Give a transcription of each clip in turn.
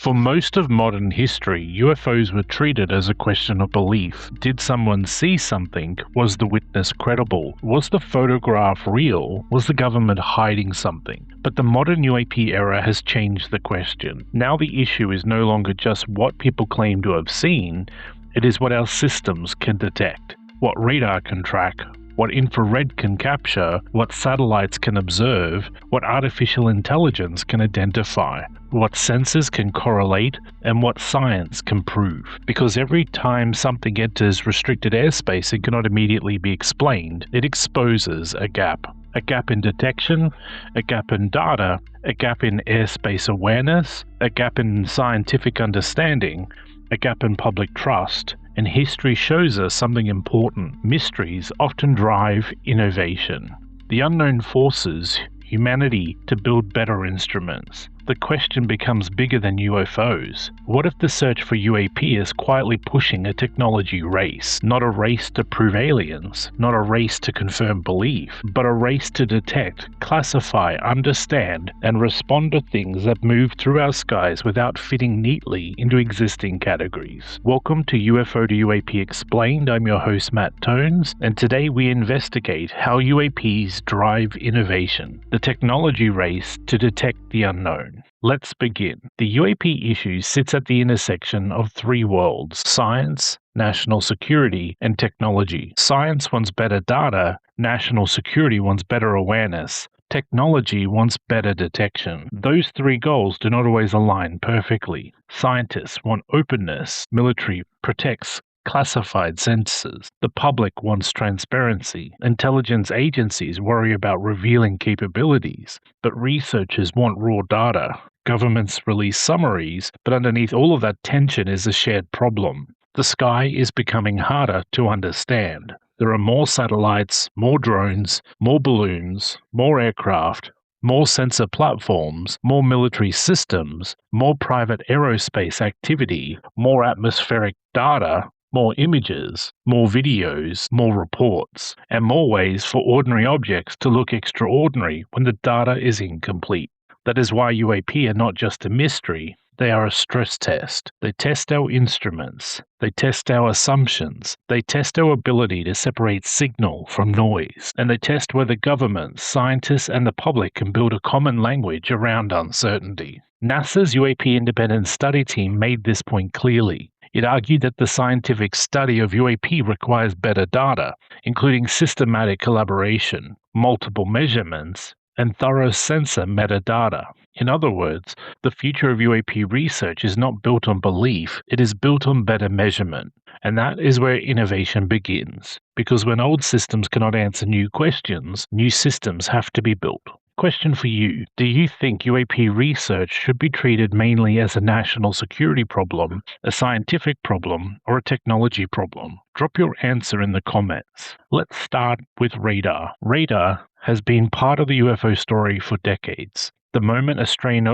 For most of modern history, UFOs were treated as a question of belief. Did someone see something? Was the witness credible? Was the photograph real? Was the government hiding something? But the modern UAP era has changed the question. Now the issue is no longer just what people claim to have seen, it is what our systems can detect, what radar can track, what infrared can capture, what satellites can observe, what artificial intelligence can identify, what sensors can correlate, and what science can prove. Because every time something enters restricted airspace and cannot immediately be explained, it exposes a gap. A gap in detection, a gap in data, a gap in airspace awareness, a gap in scientific understanding, a gap in public trust. And history shows us something important. Mysteries often drive innovation. The unknown forces humanity to build better instruments. The question becomes bigger than UFOs. What if the search for UAP is quietly pushing a technology race? Not a race to prove aliens, not a race to confirm belief, but a race to detect, classify, understand, and respond to things that move through our skies without fitting neatly into existing categories. Welcome to UFO to UAP Explained. I'm your host Matt Tones, and today we investigate how UAPs drive innovation, the technology race to detect the unknown. Let's begin. The UAP issue sits at the intersection of three worlds: science, national security, and technology. Science wants better data, national security wants better awareness, technology wants better detection. Those three goals do not always align perfectly. Scientists want openness, military protects classified sensors. The public wants transparency. Intelligence agencies worry about revealing capabilities, but researchers want raw data. Governments release summaries, but underneath all of that tension is a shared problem. The sky is becoming harder to understand. There are more satellites, more drones, more balloons, more aircraft, more sensor platforms, more military systems, more private aerospace activity, more atmospheric data, more images, more videos, more reports, and more ways for ordinary objects to look extraordinary when the data is incomplete. That is why UAP are not just a mystery, they are a stress test. They test our instruments, they test our assumptions, they test our ability to separate signal from noise, and they test whether governments, scientists, and the public can build a common language around uncertainty. NASA's UAP Independent Study Team made this point clearly. It argued that the scientific study of UAP requires better data, including systematic collaboration, multiple measurements, and thorough sensor metadata. In other words, the future of UAP research is not built on belief, it is built on better measurement. And that is where innovation begins. Because when old systems cannot answer new questions, new systems have to be built. Question for you: do you think UAP research should be treated mainly as a national security problem, a scientific problem, or a technology problem? Drop your answer in the comments. Let's start with radar. Radar has been part of the UFO story for decades. The moment a strange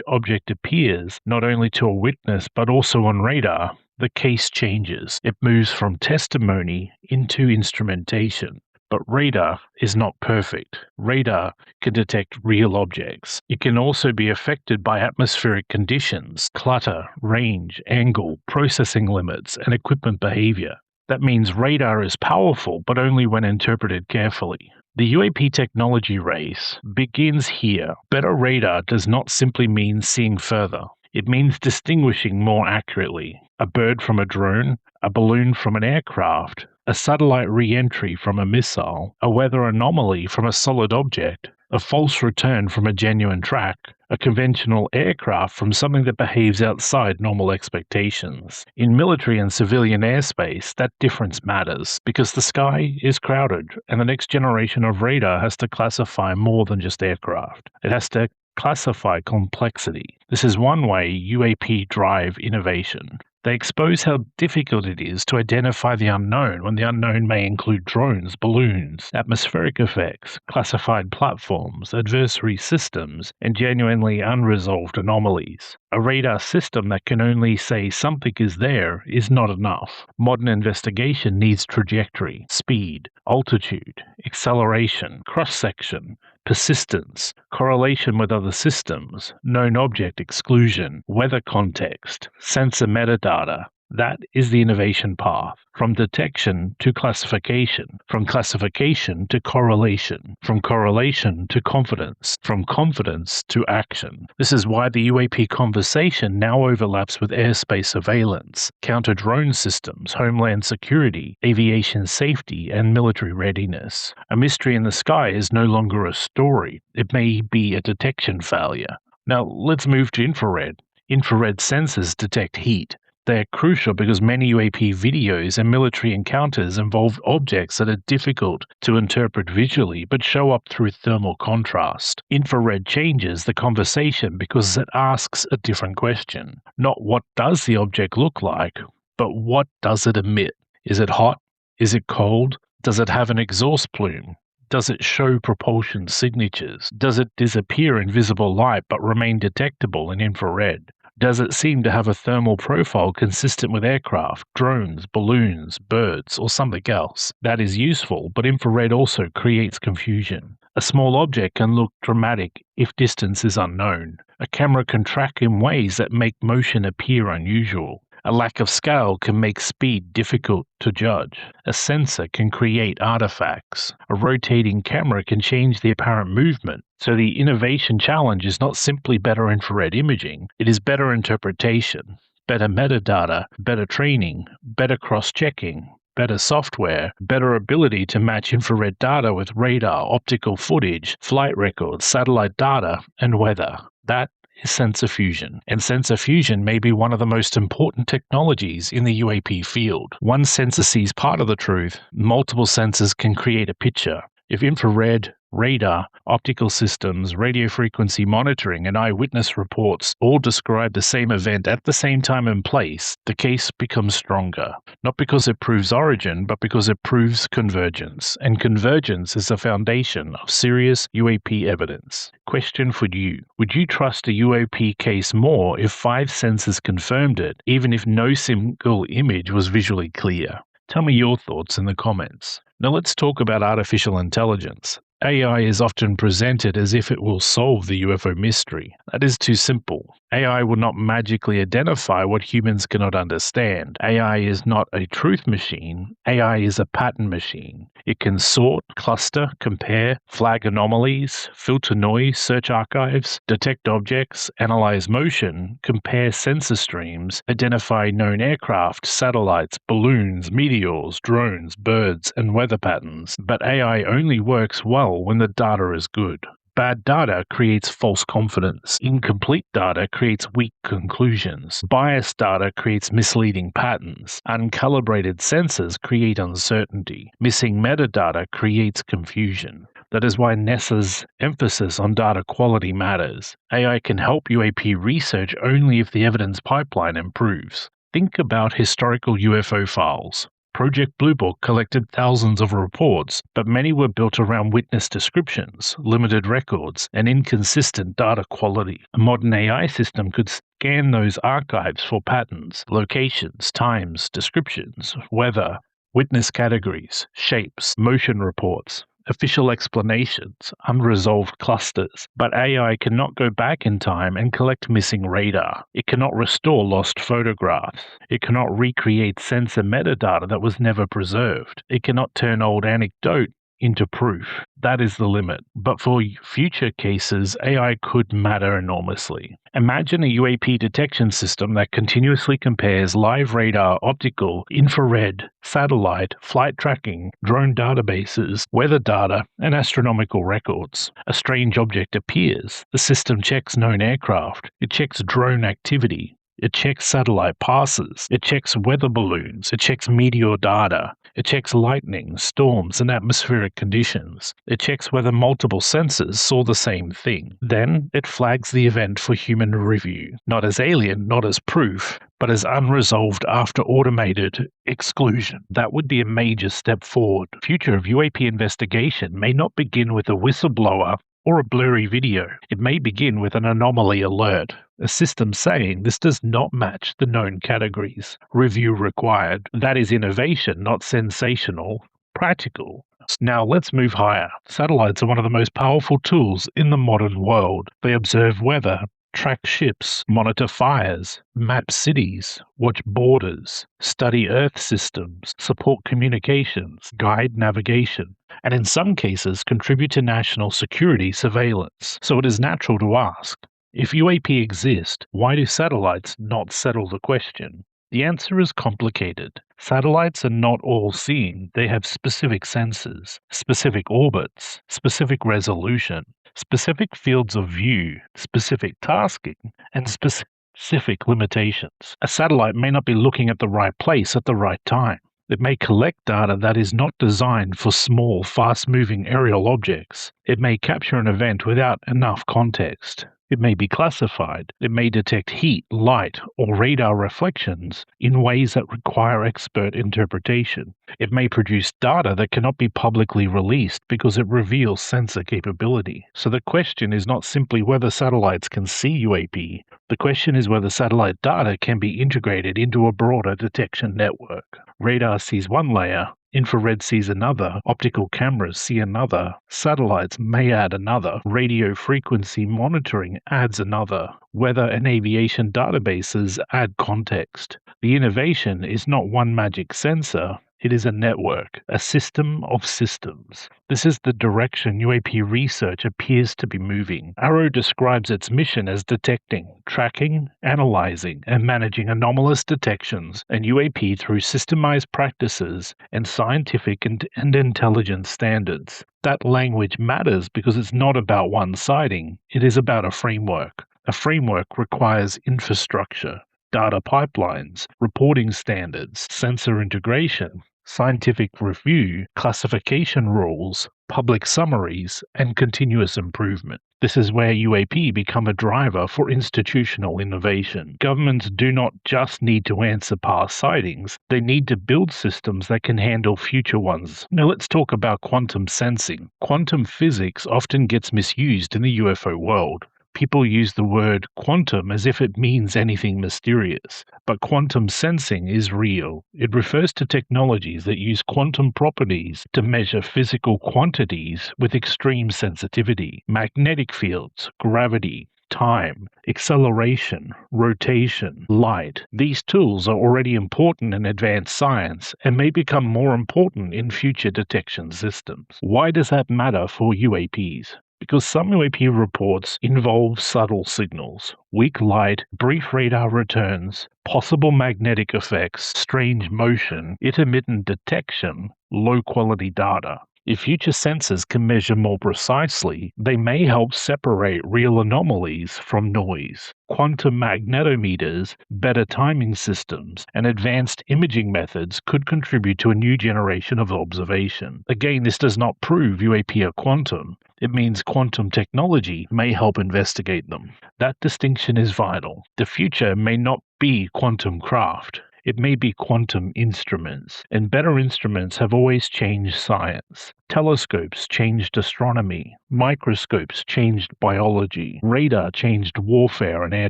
object appears, not only to a witness but also on radar, the case changes. It moves from testimony into instrumentation. But radar is not perfect. Radar can detect real objects. It can also be affected by atmospheric conditions, clutter, range, angle, processing limits, and equipment behavior. That means radar is powerful, but only when interpreted carefully. The UAP technology race begins here. Better radar does not simply mean seeing further. It means distinguishing more accurately. A bird from a drone, a balloon from an aircraft, a satellite re-entry from a missile, a weather anomaly from a solid object, a false return from a genuine track, a conventional aircraft from something that behaves outside normal expectations. In military and civilian airspace, that difference matters because the sky is crowded and the next generation of radar has to classify more than just aircraft. It has to classify complexity. This is one way UAP drive innovation. They expose how difficult it is to identify the unknown when the unknown may include drones, balloons, atmospheric effects, classified platforms, adversary systems, and genuinely unresolved anomalies. A radar system that can only say something is there is not enough. Modern investigation needs trajectory, speed, altitude, acceleration, cross-section, persistence, correlation with other systems, known object exclusion, weather context, sensor metadata. That is the innovation path, from detection to classification, from classification to correlation, from correlation to confidence, from confidence to action. This is why the UAP conversation now overlaps with airspace surveillance, counter-drone systems, homeland security, aviation safety, and military readiness. A mystery in the sky is no longer a story. It may be a detection failure. Now, let's move to infrared. Infrared sensors detect heat. They are crucial because many UAP videos and military encounters involve objects that are difficult to interpret visually but show up through thermal contrast. Infrared changes the conversation because it asks a different question. Not what does the object look like, but what does it emit? Is it hot? Is it cold? Does it have an exhaust plume? Does it show propulsion signatures? Does it disappear in visible light but remain detectable in infrared? Does it seem to have a thermal profile consistent with aircraft, drones, balloons, birds, or something else? That is useful, but infrared also creates confusion. A small object can look dramatic if distance is unknown. A camera can track in ways that make motion appear unusual. A lack of scale can make speed difficult to judge. A sensor can create artifacts. A rotating camera can change the apparent movement. So the innovation challenge is not simply better infrared imaging, it is better interpretation, better metadata, better training, better cross-checking, better software, better ability to match infrared data with radar, optical footage, flight records, satellite data, and weather. That is sensor fusion, and sensor fusion may be one of the most important technologies in the UAP field. One sensor sees part of the truth, multiple sensors can create a picture. If infrared, radar, optical systems, radio frequency monitoring, and eyewitness reports all describe the same event at the same time and place, the case becomes stronger. Not because it proves origin, but because it proves convergence. And convergence is the foundation of serious UAP evidence. Question for you. Would you trust a UAP case more if 5 sensors confirmed it, even if no single image was visually clear? Tell me your thoughts in the comments. Now let's talk about artificial intelligence. AI is often presented as if it will solve the UFO mystery. That is too simple. AI will not magically identify what humans cannot understand. AI is not a truth machine. AI is a pattern machine. It can sort, cluster, compare, flag anomalies, filter noise, search archives, detect objects, analyze motion, compare sensor streams, identify known aircraft, satellites, balloons, meteors, drones, birds, and weather patterns. But AI only works well when the data is good. Bad data creates false confidence. Incomplete data creates weak conclusions. Biased data creates misleading patterns. Uncalibrated sensors create uncertainty. Missing metadata creates confusion. That is why NASA's emphasis on data quality matters. AI can help UAP research only if the evidence pipeline improves. Think about historical UFO files. Project Blue Book collected thousands of reports, but many were built around witness descriptions, limited records, and inconsistent data quality. A modern AI system could scan those archives for patterns, locations, times, descriptions, weather, witness categories, shapes, motion reports, official explanations, unresolved clusters. But AI cannot go back in time and collect missing radar. It cannot restore lost photographs. It cannot recreate sensor metadata that was never preserved. It cannot turn old anecdote into proof. That is the limit. But for future cases, AI could matter enormously. Imagine a UAP detection system that continuously compares live radar, optical, infrared, satellite, flight tracking, drone databases, weather data, and astronomical records. A strange object appears. The system checks known aircraft. It checks drone activity. It checks satellite passes. It checks weather balloons. It checks meteor data. It checks lightning, storms, and atmospheric conditions. It checks whether multiple sensors saw the same thing. Then it flags the event for human review, not as alien, not as proof, but as unresolved after automated exclusion. That would be a major step forward. The future of UAP investigation may not begin with a whistleblower or a blurry video. It may begin with an anomaly alert, a system saying this does not match the known categories. Review required. That is innovation, not sensational. Practical. Now let's move higher. Satellites are one of the most powerful tools in the modern world. They observe weather, track ships, monitor fires, map cities, watch borders, study Earth systems, support communications, guide navigation, and in some cases contribute to national security surveillance. So it is natural to ask, if UAP exist, why do satellites not settle the question? The answer is complicated. Satellites are not all-seeing. They have specific sensors, specific orbits, specific resolution, specific fields of view, specific tasking, and specific limitations. A satellite may not be looking at the right place at the right time. It may collect data that is not designed for small, fast-moving aerial objects. It may capture an event without enough context. It may be classified. It may detect heat, light, or radar reflections in ways that require expert interpretation. It may produce data that cannot be publicly released because it reveals sensor capability. So the question is not simply whether satellites can see UAP. The question is whether satellite data can be integrated into a broader detection network. Radar sees one layer, infrared sees another, optical cameras see another, satellites may add another, radio frequency monitoring adds another, weather and aviation databases add context. The innovation is not one magic sensor, it is a network, a system of systems. This is the direction UAP research appears to be moving. AARO describes its mission as detecting, tracking, analyzing, and managing anomalous detections and UAP through systemized practices and scientific and intelligence standards. That language matters because it's not about one sighting, it is about a framework. A framework requires infrastructure, data pipelines, reporting standards, sensor integration, scientific review, classification rules, public summaries, and continuous improvement. This is where UAP become a driver for institutional innovation. Governments do not just need to answer past sightings, they need to build systems that can handle future ones. Now let's talk about quantum sensing. Quantum physics often gets misused in the UFO world. People use the word quantum as if it means anything mysterious, but quantum sensing is real. It refers to technologies that use quantum properties to measure physical quantities with extreme sensitivity. Magnetic fields, gravity, time, acceleration, rotation, light. These tools are already important in advanced science and may become more important in future detection systems. Why does that matter for UAPs? Because some UAP reports involve subtle signals, weak light, brief radar returns, possible magnetic effects, strange motion, intermittent detection, low-quality data. If future sensors can measure more precisely, they may help separate real anomalies from noise. Quantum magnetometers, better timing systems, and advanced imaging methods could contribute to a new generation of observation. Again, this does not prove UAP are quantum. It means quantum technology may help investigate them. That distinction is vital. The future may not be quantum craft. It may be quantum instruments, and better instruments have always changed science. Telescopes changed astronomy, microscopes changed biology, radar changed warfare and air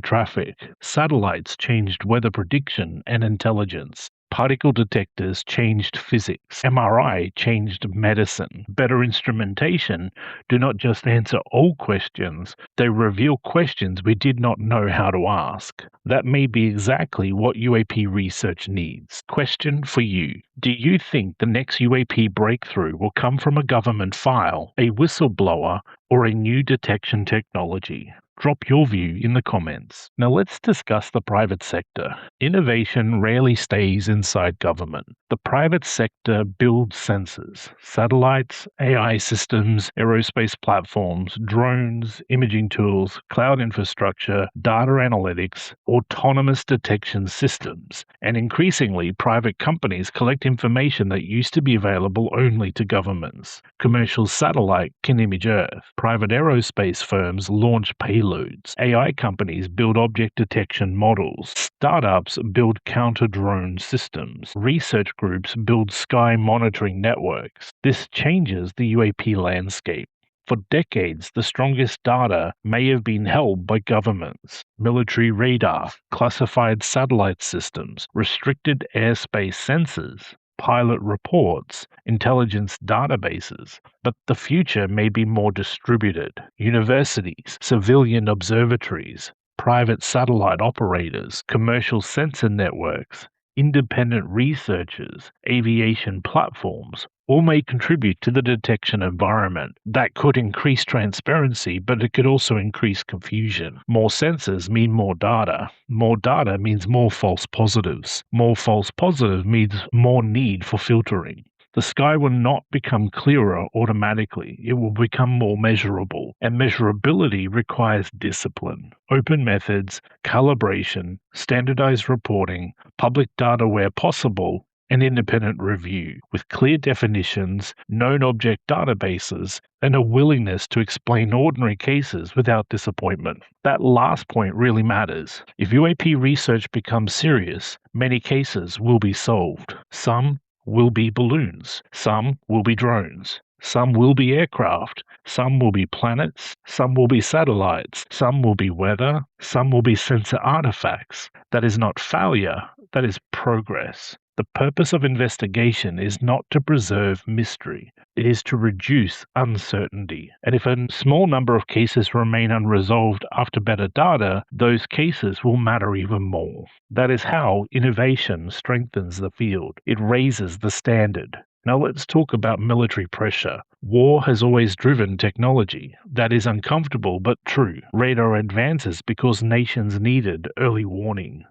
traffic, satellites changed weather prediction and intelligence. Particle detectors changed physics. MRI changed medicine. Better instrumentation do not just answer old questions, they reveal questions we did not know how to ask. That may be exactly what UAP research needs. Question for you. Do you think the next UAP breakthrough will come from a government file, a whistleblower, or a new detection technology? Drop your view in the comments. Now let's discuss the private sector. Innovation rarely stays inside government. The private sector builds sensors, satellites, AI systems, aerospace platforms, drones, imaging tools, cloud infrastructure, data analytics, autonomous detection systems, and increasingly private companies collect information that used to be available only to governments. Commercial satellite can image Earth. Private aerospace firms launch payloads. AI companies build object detection models. Startups build counter-drone systems. Research groups build sky monitoring networks. This changes the UAP landscape. For decades, the strongest data may have been held by governments, military radar, classified satellite systems, restricted airspace sensors, pilot reports, intelligence databases. But the future may be more distributed. Universities, civilian observatories, private satellite operators, commercial sensor networks, independent researchers, aviation platforms, all may contribute to the detection environment. That could increase transparency, but it could also increase confusion. More sensors mean more data. More data means more false positives. More false positives means more need for filtering. The sky will not become clearer automatically. It will become more measurable, and measurability requires discipline. Open methods, calibration, standardized reporting, public data where possible, and independent review, with clear definitions, known object databases, and a willingness to explain ordinary cases without disappointment. That last point really matters. If UAP research becomes serious, many cases will be solved. Some will be balloons, some will be drones, some will be aircraft, some will be planets, some will be satellites, some will be weather, some will be sensor artifacts. That is not failure, that is progress. The purpose of investigation is not to preserve mystery, it is to reduce uncertainty. And if a small number of cases remain unresolved after better data, those cases will matter even more. That is how innovation strengthens the field. It raises the standard. Now let's talk about military pressure. War has always driven technology. That is uncomfortable but true. Radar advances because nations needed early warning.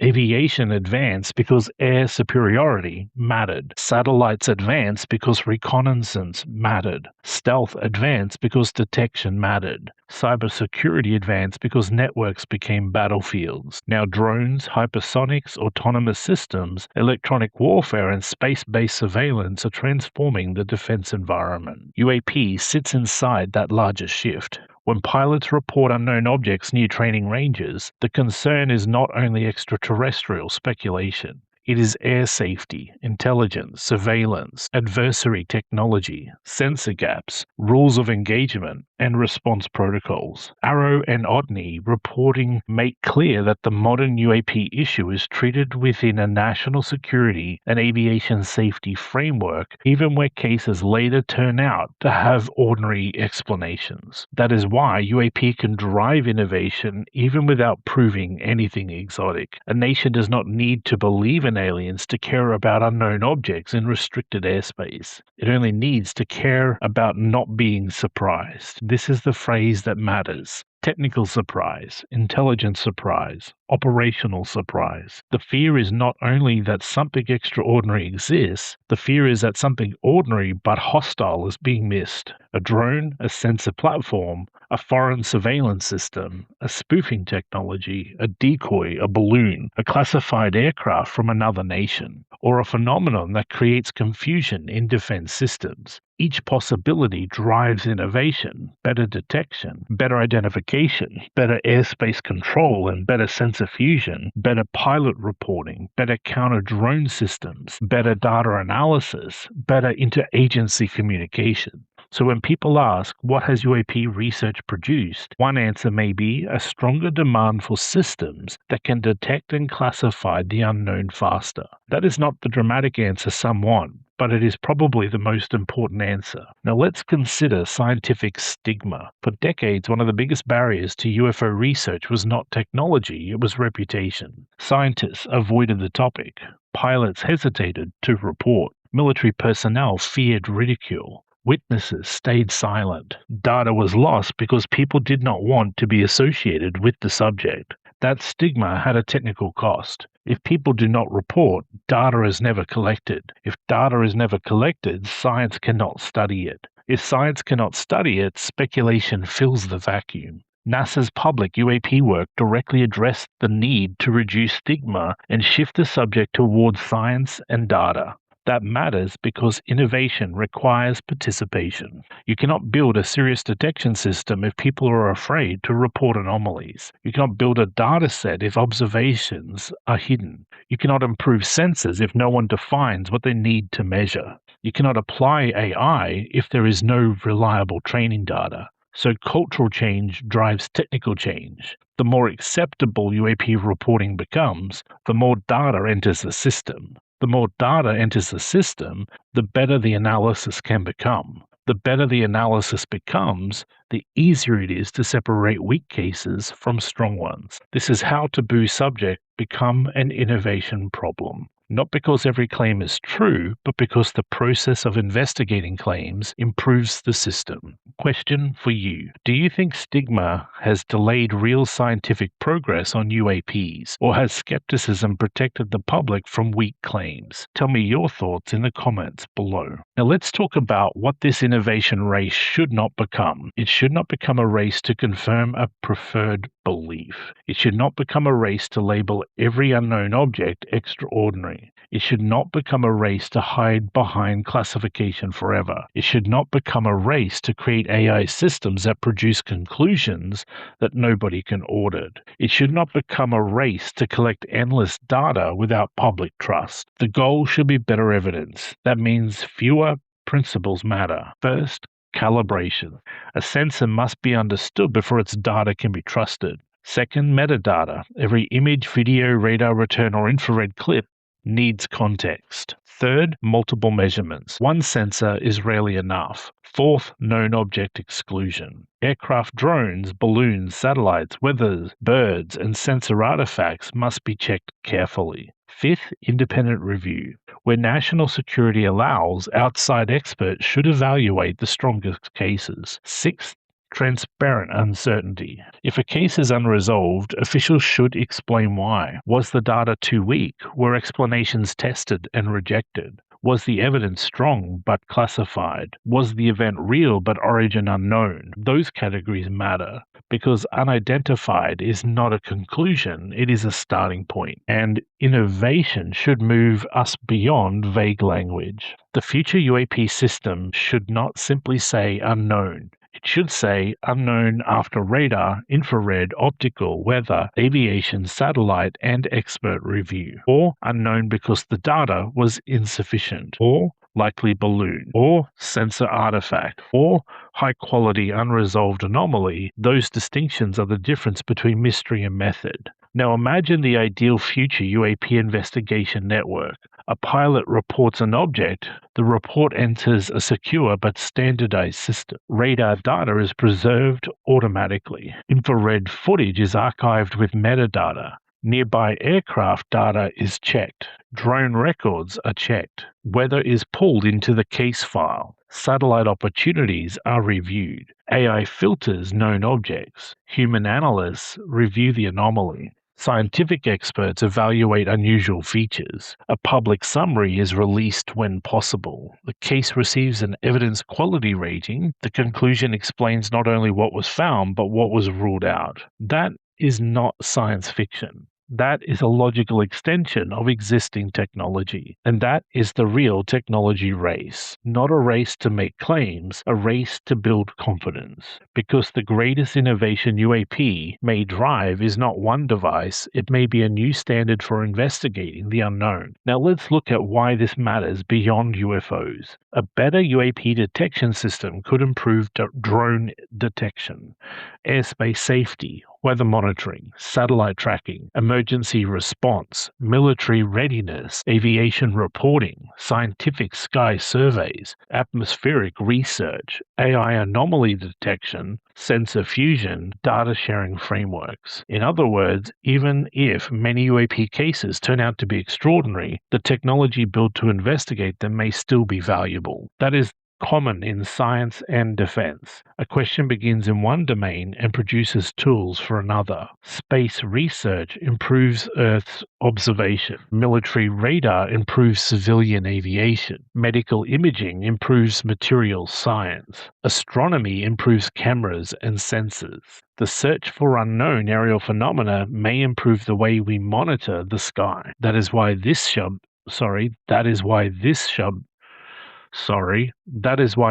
Aviation advanced because air superiority mattered. Satellites advanced because reconnaissance mattered. Stealth advanced because detection mattered. Cybersecurity advanced because networks became battlefields. Now drones, hypersonics, autonomous systems, electronic warfare, and space-based surveillance are transforming the defense environment. UAP sits inside that larger shift. When pilots report unknown objects near training ranges, the concern is not only extraterrestrial speculation. It is air safety, intelligence, surveillance, adversary technology, sensor gaps, rules of engagement, and response protocols. AARO and ODNI reporting make clear that the modern UAP issue is treated within a national security and aviation safety framework, even where cases later turn out to have ordinary explanations. That is why UAP can drive innovation even without proving anything exotic. A nation does not need to believe in aliens to care about unknown objects in restricted airspace. It only needs to care about not being surprised. This is the phrase that matters. Technical surprise, intelligence surprise, operational surprise. The fear is not only that something extraordinary exists, the fear is that something ordinary but hostile is being missed. A drone, a sensor platform, a foreign surveillance system, a spoofing technology, a decoy, a balloon, a classified aircraft from another nation, or a phenomenon that creates confusion in defense systems. Each possibility drives innovation, better detection, better identification, better airspace control and better sensor fusion, better pilot reporting, better counter-drone systems, better data analysis, better interagency communication. So when people ask, what has UAP research produced? One answer may be a stronger demand for systems that can detect and classify the unknown faster. That is not the dramatic answer some want, but it is probably the most important answer. Now let's consider scientific stigma. For decades, one of the biggest barriers to UFO research was not technology, it was reputation. Scientists avoided the topic. Pilots hesitated to report. Military personnel feared ridicule. Witnesses stayed silent. Data was lost because people did not want to be associated with the subject. That stigma had a technical cost. If people do not report, data is never collected. If data is never collected, science cannot study it. If science cannot study it, speculation fills the vacuum. NASA's public UAP work directly addressed the need to reduce stigma and shift the subject towards science and data. That matters because innovation requires participation. You cannot build a serious detection system if people are afraid to report anomalies. You cannot build a data set if observations are hidden. You cannot improve sensors if no one defines what they need to measure. You cannot apply AI if there is no reliable training data. So cultural change drives technical change. The more acceptable UAP reporting becomes, the more data enters the system. The more data enters the system, the better the analysis can become. The better the analysis becomes, the easier it is to separate weak cases from strong ones. This is how taboo subject become an innovation problem. Not because every claim is true, but because the process of investigating claims improves the system. Question for you. Do you think stigma has delayed real scientific progress on UAPs, or has skepticism protected the public from weak claims? Tell me your thoughts in the comments below. Now let's talk about what this innovation race should not become. It should not become a race to confirm a preferred belief. It should not become a race to label every unknown object extraordinary. It should not become a race to hide behind classification forever. It should not become a race to create AI systems that produce conclusions that nobody can audit. It should not become a race to collect endless data without public trust. The goal should be better evidence. That means fewer principles matter. First, calibration. A sensor must be understood before its data can be trusted. Second, metadata. Every image, video, radar return, or infrared clip needs context. Third, multiple measurements. One sensor is rarely enough. Fourth, known object exclusion. Aircraft, drones, balloons, satellites, weather, birds, and sensor artifacts must be checked carefully. Fifth, independent review. Where national security allows, outside experts should evaluate the strongest cases. Sixth, transparent uncertainty. If a case is unresolved, officials should explain why. Was the data too weak? Were explanations tested and rejected? Was the evidence strong but classified? Was the event real but origin unknown? Those categories matter because unidentified is not a conclusion, it is a starting point. And innovation should move us beyond vague language. The future UAP system should not simply say unknown. It should say unknown after radar, infrared, optical, weather, aviation, satellite, and expert review. Or unknown because the data was insufficient. Or likely balloon. Or sensor artifact. Or high quality unresolved anomaly. Those distinctions are the difference between mystery and method. Now imagine the ideal future UAP investigation network. A pilot reports an object, the report enters a secure but standardized system. Radar data is preserved automatically. Infrared footage is archived with metadata. Nearby aircraft data is checked. Drone records are checked. Weather is pulled into the case file. Satellite opportunities are reviewed. AI filters known objects. Human analysts review the anomaly. Scientific experts evaluate unusual features. A public summary is released when possible. The case receives an evidence quality rating. The conclusion explains not only what was found, but what was ruled out. That is not science fiction. That is a logical extension of existing technology. And that is the real technology race. Not a race to make claims, a race to build confidence. Because the greatest innovation UAP may drive is not one device, it may be a new standard for investigating the unknown. Now let's look at why this matters beyond UFOs. A better UAP detection system could improve drone detection, airspace safety, weather monitoring, satellite tracking, emergency response, military readiness, aviation reporting, scientific sky surveys, atmospheric research, AI anomaly detection, sensor fusion, data sharing frameworks. In other words, even if many UAP cases turn out to be extraordinary, the technology built to investigate them may still be valuable. That is common in science and defense. A question begins in one domain and produces tools for another. Space research improves Earth's observation. Military radar improves civilian aviation. Medical imaging improves material science. Astronomy improves cameras and sensors. The search for unknown aerial phenomena may improve the way we monitor the sky. That is why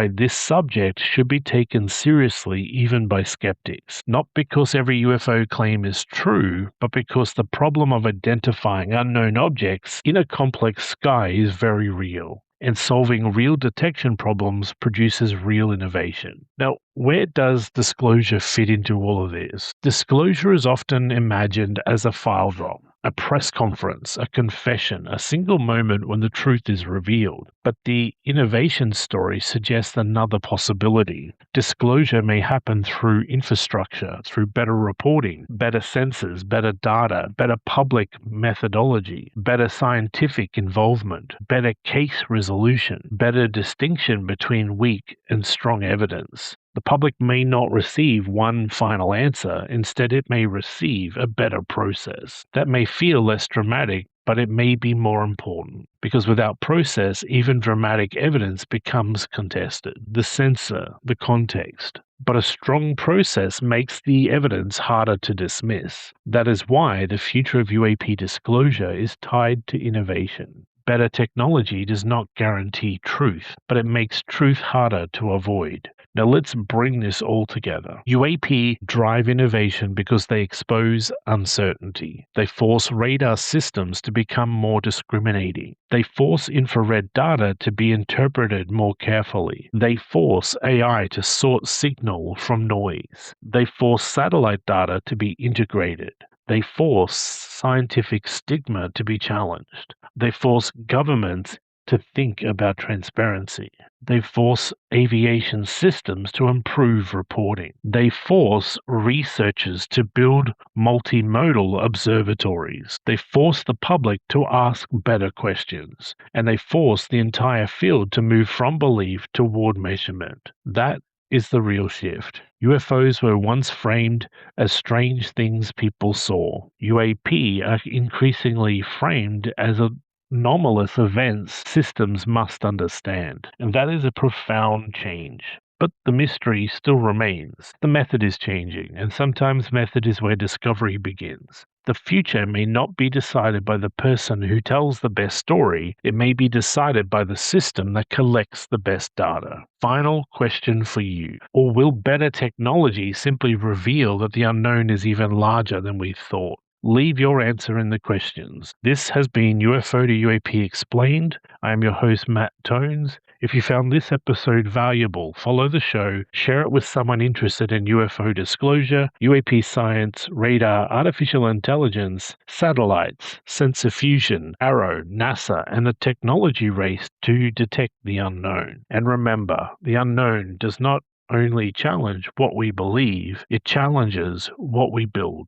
this subject should be taken seriously even by skeptics. Not because every UFO claim is true, but because the problem of identifying unknown objects in a complex sky is very real. and solving real detection problems produces real innovation. Now, where does disclosure fit into all of this? Disclosure is often imagined as a file drop, a press conference, a confession, a single moment when the truth is revealed. But the innovation story suggests another possibility. Disclosure may happen through infrastructure, through better reporting, better sensors, better data, better public methodology, better scientific involvement, better case resolution, better distinction between weak and strong evidence. The public may not receive one final answer, instead, it may receive a better process. That may feel less dramatic, but it may be more important, because without process, even dramatic evidence becomes contested. The censor, the context. But a strong process makes the evidence harder to dismiss. That is why the future of UAP disclosure is tied to innovation. Better technology does not guarantee truth, but it makes truth harder to avoid. Now let's bring this all together. UAP drive innovation because they expose uncertainty. They force radar systems to become more discriminating. They force infrared data to be interpreted more carefully. They force AI to sort signal from noise. They force satellite data to be integrated. They force scientific stigma to be challenged. They force governments to think about transparency. They force aviation systems to improve reporting. They force researchers to build multimodal observatories. They force the public to ask better questions. And they force the entire field to move from belief toward measurement. That is the real shift. UFOs were once framed as strange things people saw. UAP are increasingly framed as anomalous events systems must understand. And that is a profound change. But the mystery still remains. The method is changing, and sometimes method is where discovery begins. The future may not be decided by the person who tells the best story, it may be decided by the system that collects the best data. Final question for you. Or will better technology simply reveal that the unknown is even larger than we thought? Leave your answer in the questions. This has been UFO to UAP Explained. I am your host, Matt Tones. If you found this episode valuable, follow the show, share it with someone interested in UFO disclosure, UAP science, radar, artificial intelligence, satellites, sensor fusion, AARO, NASA, and the technology race to detect the unknown. And remember, the unknown does not only challenge what we believe, it challenges what we build.